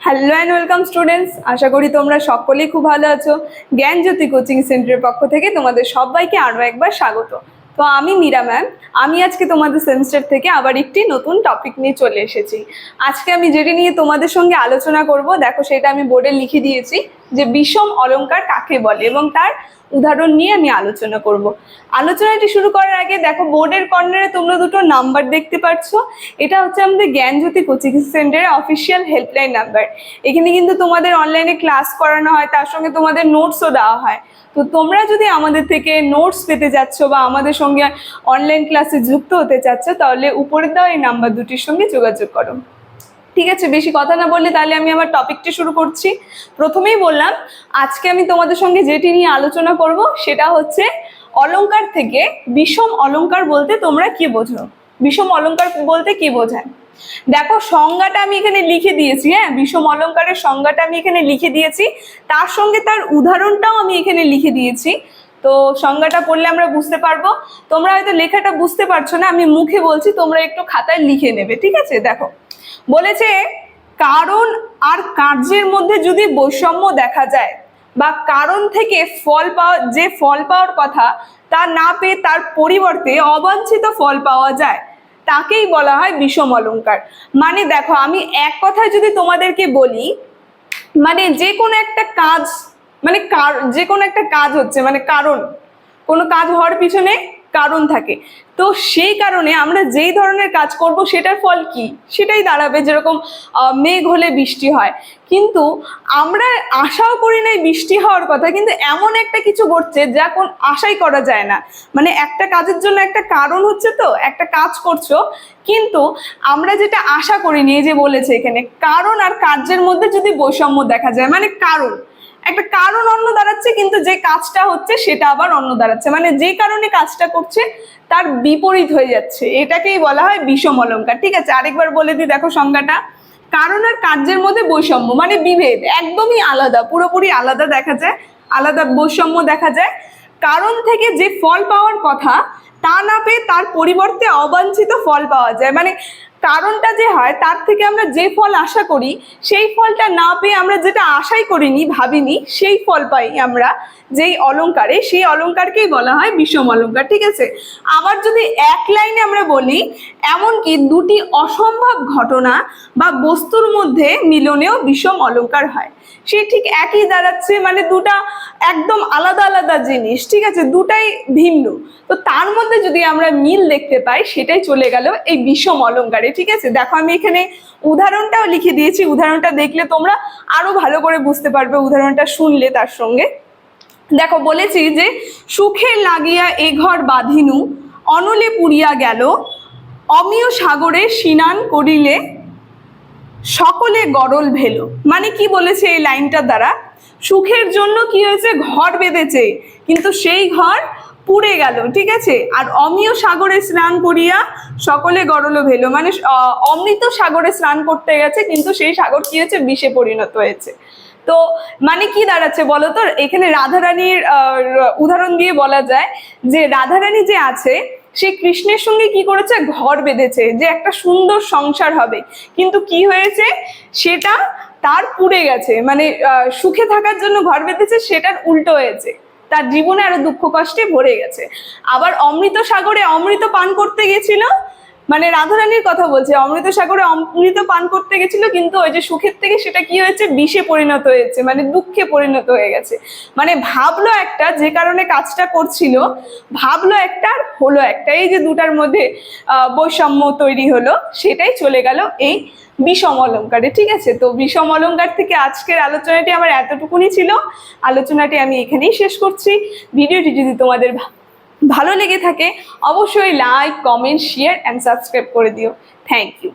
Hello and welcome students, আশা করি তোমরা সকলেই খুব ভালো আছো। জ্ঞানজ্যোতি কোচিং সেন্টারের পক্ষ থেকে তোমাদের সবাইকে আরও একবার স্বাগত। তো আমি মীরা ম্যাম, আমি আজকে তোমাদের সেমিস্টার থেকে আবার একটি নতুন টপিক নিয়ে চলে এসেছি। আজকে আমি যেটি নিয়ে তোমাদের সঙ্গে আলোচনা করব, দেখো সেটা আমি বোর্ডে লিখে দিয়েছি যে বিষম অলংকার কাকে বলে, এবং তার উদাহরণ নিয়ে আমি আলোচনা করব। আলোচনাটি শুরু করার আগে দেখো বোর্ডের কর্নারে তোমরা দুটো নাম্বার দেখতে পাচ্ছ। এটা হচ্ছে আমাদের জ্ঞানজ্যোতি কোচিং সেন্টারের অফিসিয়াল হেল্পলাইন নাম্বার। এখানে কিন্তু তোমাদের অনলাইনে ক্লাস করানো হয়, তার সঙ্গে তোমাদের নোটসও দেওয়া হয়। তো তোমরা যদি আমাদের থেকে নোটস পেতে যাচ্ছ বা আমাদের সঙ্গে অনলাইন ক্লাসে যুক্ত হতে চাচ্ছ, তাহলে উপরে দেওয়া এই নাম্বার দুটির সঙ্গে যোগাযোগ করো। ঠিক আছে, বেশি কথা না বললে তাহলে আমি আমার টপিকটি শুরু করছি। প্রথমেই বললাম, আজকে আমি তোমাদের সঙ্গে যেটি নিয়ে আলোচনা করব সেটা হচ্ছে অলংকার থেকে বিষম অলংকার বলতে তোমরা কি বোঝো, বিষম অলংকার বলতে কি বোঝায়। দেখো সংজ্ঞাটা আমি এখানে লিখে দিয়েছি, হ্যাঁ, বিষম অলংকারের সংজ্ঞাটা আমি এখানে লিখে দিয়েছি, তার সঙ্গে তার উদাহরণটাও আমি এখানে লিখে দিয়েছি। তো সংজ্ঞাটা পড়লে আমরা বুঝতে পারবো। তোমরা হয়তো লেখাটা বুঝতে পারছো না, আমি মুখে বলছি, তোমরা একটু খাতায় লিখে নেবে, ঠিক আছে। দেখো বলেছে, কারণ আর কার্যের মধ্যে যদি বৈষম্য দেখা যায় বা কারণ থেকে ফল পাওয়ার কথা তা না পেয়ে তার পরিবর্তে অবাঞ্ছিত ফল পাওয়া যায়, তাকেই বলা হয় বিষম অলংকার। মানে দেখো, আমি এক কথায় যদি তোমাদেরকে বলি, মানে যে কোনো একটা কাজ, মানে যে কোনো একটা কাজ হচ্ছে মানে কারণ, কোনো কাজ হওয়ার পিছনে কারণ থাকে। তো সেই কারণে আমরা যেই ধরনের কাজ করব সেটার ফল কি, সেটাই দাঁড়াবে। যেরকম মেঘ হলে বৃষ্টি হয়, কিন্তু আমরা আশাও করি নাই বৃষ্টি হওয়ার কথা, কিন্তু এমন একটা কিছু ঘটছে যা কোন আশাই করা যায় না। মানে একটা কাজের জন্য একটা কারণ হচ্ছে, তো একটা কাজ করছো, কিন্তু আমরা যেটা আশা করিনি, এই যে বলেছে এখানে কারণ আর কার্যের মধ্যে যদি বৈষম্য দেখা যায়, মানে কারণ একটা কারণ অন্য দাঁড়াচ্ছে, কিন্তু যে কাজটা হচ্ছে সেটা আবার অন্য দাঁড়াচ্ছে, মানে যে কারণে কাজটা করছে তার বিপরীত হয়ে যাচ্ছে, এটাকেই বলা হয় বিষম অলংকার। ঠিক আছে, আরেকবার বলে দিই, দেখো সংজ্ঞাটা, কারণ আর কার্যের মধ্যে বৈষম্য মানে বিভেদ, একদমই আলাদা, পুরোপুরি আলাদা দেখা যায়, আলাদা বৈষম্য দেখা যায়। কারণ থেকে যে ফল পাওয়ার কথা তা না পেয়ে তার পরিবর্তে অবাঞ্ছিত ফল পাওয়া যায়, মানে কারণটা যে হয় তার থেকে আমরা যে ফল আশা করি সেই ফলটা না পেয়ে আমরা যেটা আশাই করিনি, ভাবিনি, সেই ফল পাই আমরা যেই অলংকারে, সেই অলংকারকেই বলা হয় বিষম অলংকার। ঠিক আছে, আবার যদি এক লাইনে আমরা বলি, এমনকি দুটি অসম্ভব ঘটনা বা বস্তুর মধ্যে মিলনেও বিষম অলংকার হয়। সে ঠিক একই দাঁড়াচ্ছে, মানে দুটা একদম আলাদা আলাদা জিনিস, ঠিক আছে, দুটাই ভিন্ন, তো তার মধ্যে যদি আমরা মিল দেখতে পাই সেটাই চলে গেল এই বিষম অলংকারে। ঠিক আছে, দেখো আমি এখানে উদাহরণটাও লিখে দিয়েছি, উদাহরণটা দেখলে তোমরা আরো ভালো করে বুঝতে পারবে, উদাহরণটা শুনলে তার সঙ্গে। দেখো বলেছি যে, সুখে লাগিয়া এ ঘর বাঁধিনু, অনলে পুড়িয়া গেল, অমিয় সাগরে স্নান করিলে সকলে গরল ভেলো। মানে কি বলেছে এই লাইনটার দ্বারা, সুখের জন্য কি হয়েছে, ঘর বেঁধেছে, কিন্তু সেই ঘর পুড়ে গেল। ঠিক আছে, আর অমিয় সাগরে স্নান করিয়া সকলে গরল ভেলো, মানে অমৃত সাগরে স্নান করতে গেছে, কিন্তু সেই সাগর কি হয়েছে, বিষে পরিণত হয়েছে। তো মানে কি দাঁড়াচ্ছে বলো তো, এখানে রাধারানীর উদাহরণ দিয়ে বলা যায় যে রাধারানী যে আছে, সে কৃষ্ণের সঙ্গে কি করেছে, ঘর বেঁধেছে, যে একটা সুন্দর সংসার হবে, কিন্তু কি হয়েছে, সেটা তার পুড়ে গেছে, মানে সুখে থাকার জন্য ঘর বেঁধেছে, সেটার উল্টো হয়েছে, তার জীবনে আরো দুঃখ কষ্টে ভরে গেছে। আবার অমৃত সাগরে অমৃত পান করতে গেছিল, মানে রাধারানীর কথা বলছে, অমৃত সাগরে অমৃত পান করতে গেছিল, কিন্তু ওই যে সুখের থেকে সেটা কি হয়েছে, বিষে পরিণত হয়েছে, মানে দুঃখে পরিণত হয়ে গেছে। মানে ভাবলো একটা, যে কারণে কাজটা করছিল, ভাবলো একটা আর হলো একটা, এই যে দুটার মধ্যে বৈষম্য তৈরি হলো, সেটাই চলে গেল এই বিষম অলংকারে। ঠিক আছে, তো বিষম অলংকার থেকে আজকের আলোচনাটি আমার এতটুকুনি ছিল। আলোচনাটি আমি এখানেই শেষ করছি। ভিডিওটি যদি তোমাদের ভালো লেগে থাকে অবশ্যই like, comment, share and subscribe করে দিও। Thank you.